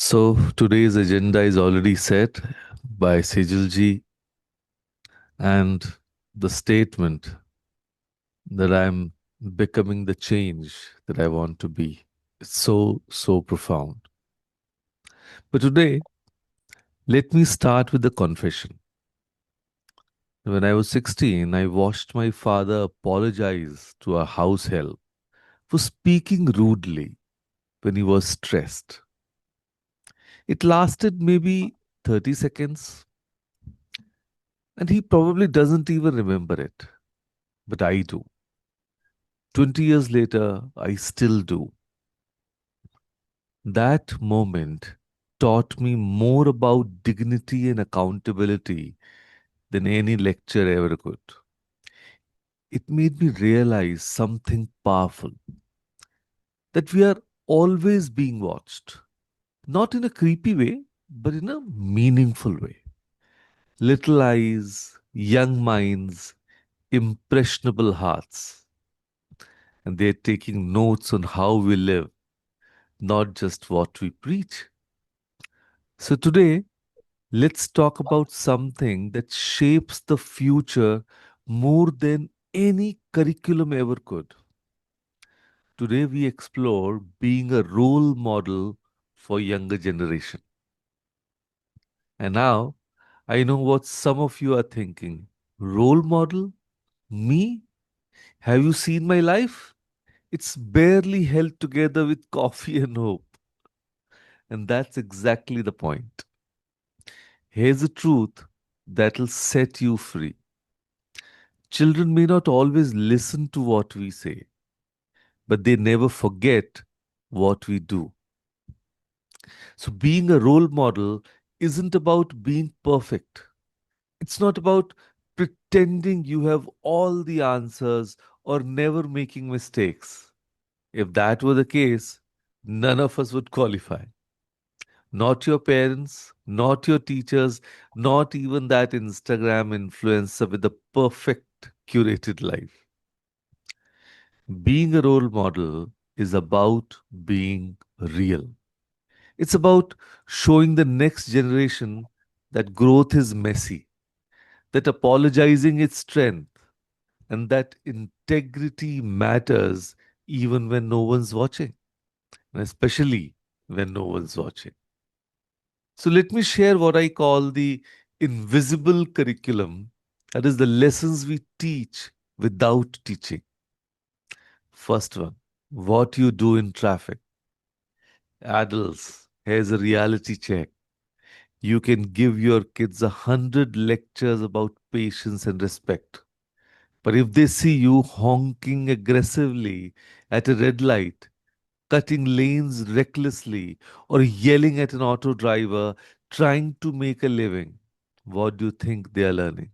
So today's agenda is already set by Sejal and the statement that I'm becoming the change that I want to be. It's so profound. But today, let me start with the confession. When I was 16, I watched my father apologize to a house help for speaking rudely when he was stressed. It lasted maybe 30 seconds, and he probably doesn't even remember it. But I do. 20 years later, I still do. That moment taught me more about dignity and accountability than any lecture ever could. It made me realize something powerful, that we are always being watched, not in a creepy way, but in a meaningful way. Little eyes, young minds, impressionable hearts, and they're taking notes on how we live, not just what we preach. So today, let's talk about something that shapes the future more than any curriculum ever could. Today, we explore being a role model for younger generation. And now, I know what some of you are thinking. Role model? Me? Have you seen my life? It's barely held together with coffee and hope. And that's exactly the point. Here's the truth that'll set you free. Children may not always listen to what we say, but they never forget what we do. So, being a role model isn't about being perfect. It's not about pretending you have all the answers or never making mistakes. If that were the case, none of us would qualify. Not your parents, not your teachers, not even that Instagram influencer with the perfect curated life. Being a role model is about being real. It's about showing the next generation that growth is messy, that apologizing is strength, and that integrity matters even when no one's watching, and especially when no one's watching. So, let me share what I call the invisible curriculum, that is, the lessons we teach without teaching. First one, what you do in traffic. Adults, here's a reality check. You can give your kids 100 lectures about patience and respect. But if they see you honking aggressively at a red light, cutting lanes recklessly, or yelling at an auto driver trying to make a living, what do you think they are learning?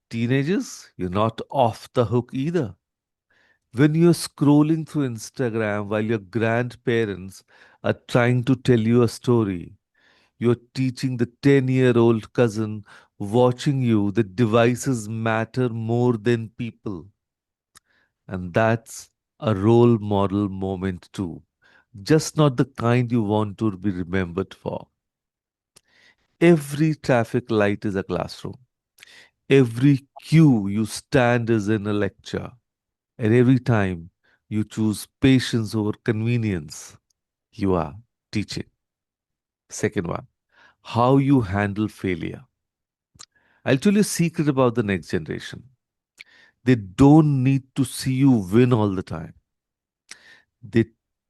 Teenagers, you're not off the hook either. When you're scrolling through Instagram while your grandparents are trying to tell you a story, you're teaching the 10-year-old cousin watching you that devices matter more than people. And that's a role model moment too. Just not the kind you want to be remembered for. Every traffic light is a classroom. Every queue you stand is in a lecture. And every time you choose patience over convenience, you are teaching. Second one, how you handle failure. I'll tell you a secret about the next generation. They don't need to see you win all the time. They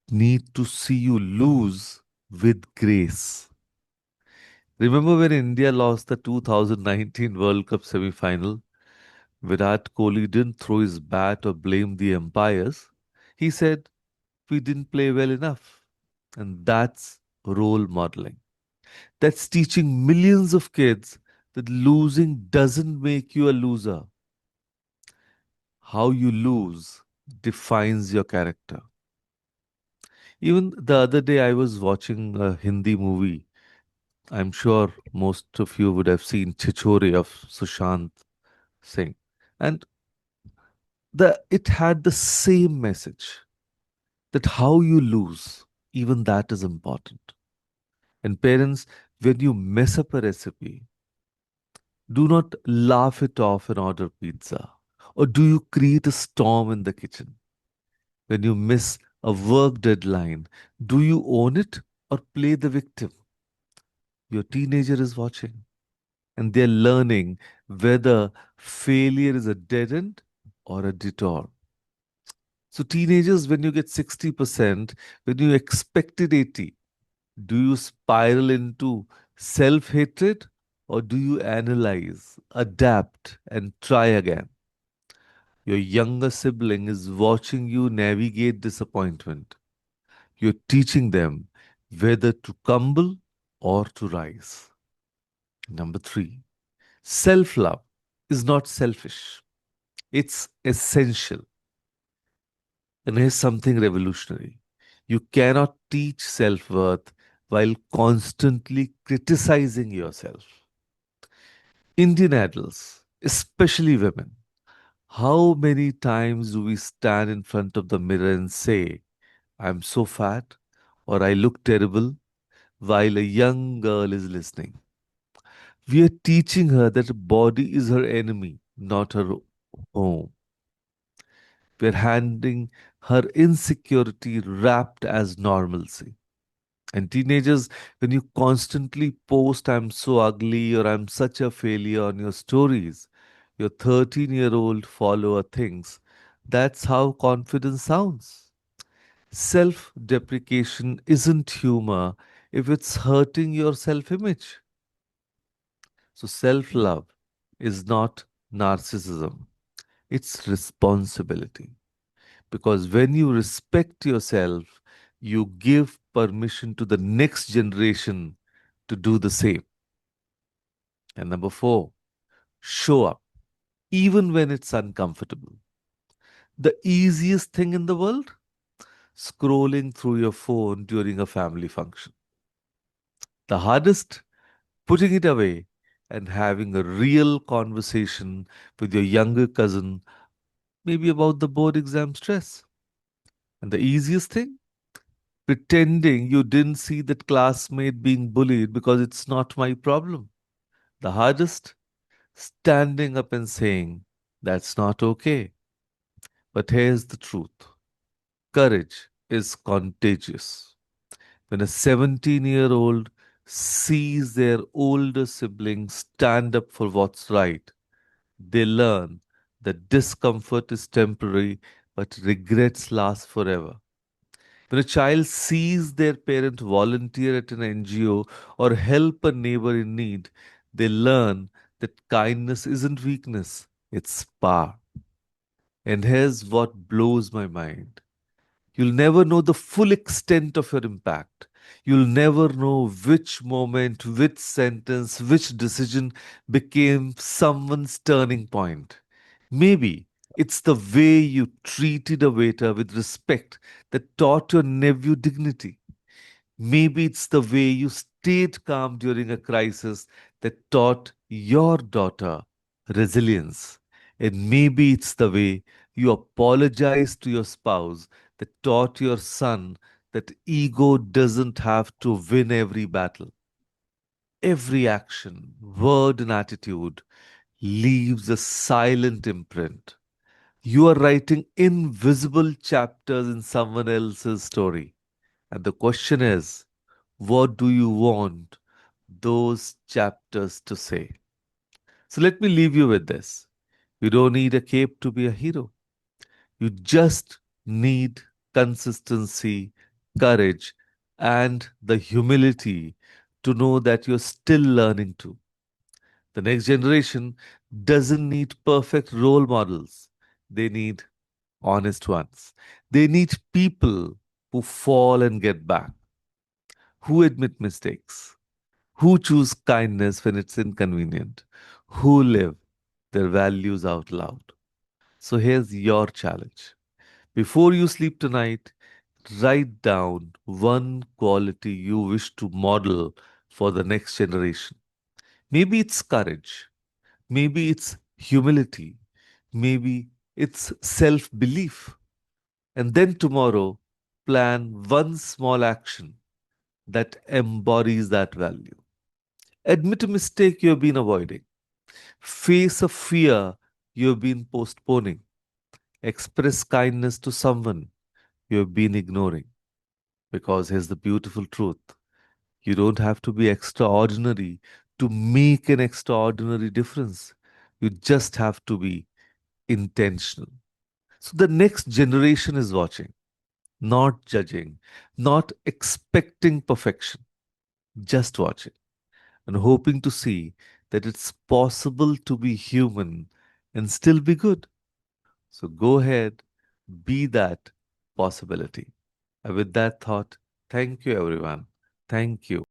need to see you lose with grace. Remember when India lost the 2019 World Cup semi-final? Virat Kohli didn't throw his bat or blame the umpires. He said, "We didn't play well enough." And that's role modeling. That's teaching millions of kids that losing doesn't make you a loser. How you lose defines your character. Even the other day, I was watching a Hindi movie. I'm sure most of you would have seen Chichore of Sushant Singh. And it had the same message, that how you lose. Even that is important. And parents, when you mess up a recipe, do not laugh it off and order pizza. Or do you create a storm in the kitchen? When you miss a work deadline, do you own it or play the victim? Your teenager is watching and they're learning whether failure is a dead end or a detour. So, teenagers, when you get 60%, when you expected 80, do you spiral into self hatred or do you analyze, adapt, and try again? Your younger sibling is watching you navigate disappointment. You're teaching them whether to crumble or to rise. Number three, self love is not selfish, it's essential. And here's something revolutionary: you cannot teach self worth while constantly criticizing yourself. Indian adults, especially women, how many times do we stand in front of the mirror and say, I'm so fat or I look terrible, while a young girl is listening? We are teaching her that her body is her enemy, not her home. We're handing her insecurity wrapped as normalcy. And teenagers, when you constantly post, I'm so ugly or I'm such a failure on your stories, your 13-year-old follower thinks that's how confidence sounds. Self deprecation isn't humor if it's hurting your self image. So, self love is not narcissism, it's responsibility. Because when you respect yourself, you give permission to the next generation to do the same. And number four, show up, even when it's uncomfortable. The easiest thing in the world, scrolling through your phone during a family function. The hardest, putting it away and having a real conversation with your younger cousin, maybe about the board exam stress. And the easiest thing, pretending you didn't see that classmate being bullied because it's not my problem. The hardest, standing up and saying, that's not okay. But here's the truth: courage is contagious. When a 17-year-old sees their older siblings stand up for what's right, they learn that discomfort is temporary, but regrets last forever. When a child sees their parent volunteer at an NGO or help a neighbor in need, they learn that kindness isn't weakness, it's power. And here's what blows my mind: you'll never know the full extent of your impact. You'll never know which moment, which sentence, which decision became someone's turning point. Maybe it's the way you treated a waiter with respect that taught your nephew dignity. Maybe it's the way you stayed calm during a crisis that taught your daughter resilience. And maybe it's the way you apologize to your spouse that taught your son that ego doesn't have to win every battle. Every action, word, and attitude leaves a silent imprint. You are writing invisible chapters in someone else's story. And the question is, what do you want those chapters to say? So let me leave you with this. You don't need a cape to be a hero. You just need consistency, courage, and the humility to know that you're still learning too. The next generation doesn't need perfect role models, they need honest ones. They need people who fall and get back, who admit mistakes, who choose kindness when it's inconvenient, who live their values out loud. So here's your challenge. Before you sleep tonight, write down one quality you wish to model for the next generation. Maybe it's courage, maybe it's humility, maybe it's self belief. And then tomorrow, plan one small action that embodies that value. Admit a mistake you've been avoiding. Face a fear you've been postponing. Express kindness to someone you've been ignoring. Because here's the beautiful truth: you don't have to be extraordinary to make an extraordinary difference. You just have to be intentional. So the next generation is watching, not judging, not expecting perfection, just watching and hoping to see that it's possible to be human and still be good. So go ahead, be that possibility. And with that thought, thank you, everyone. Thank you.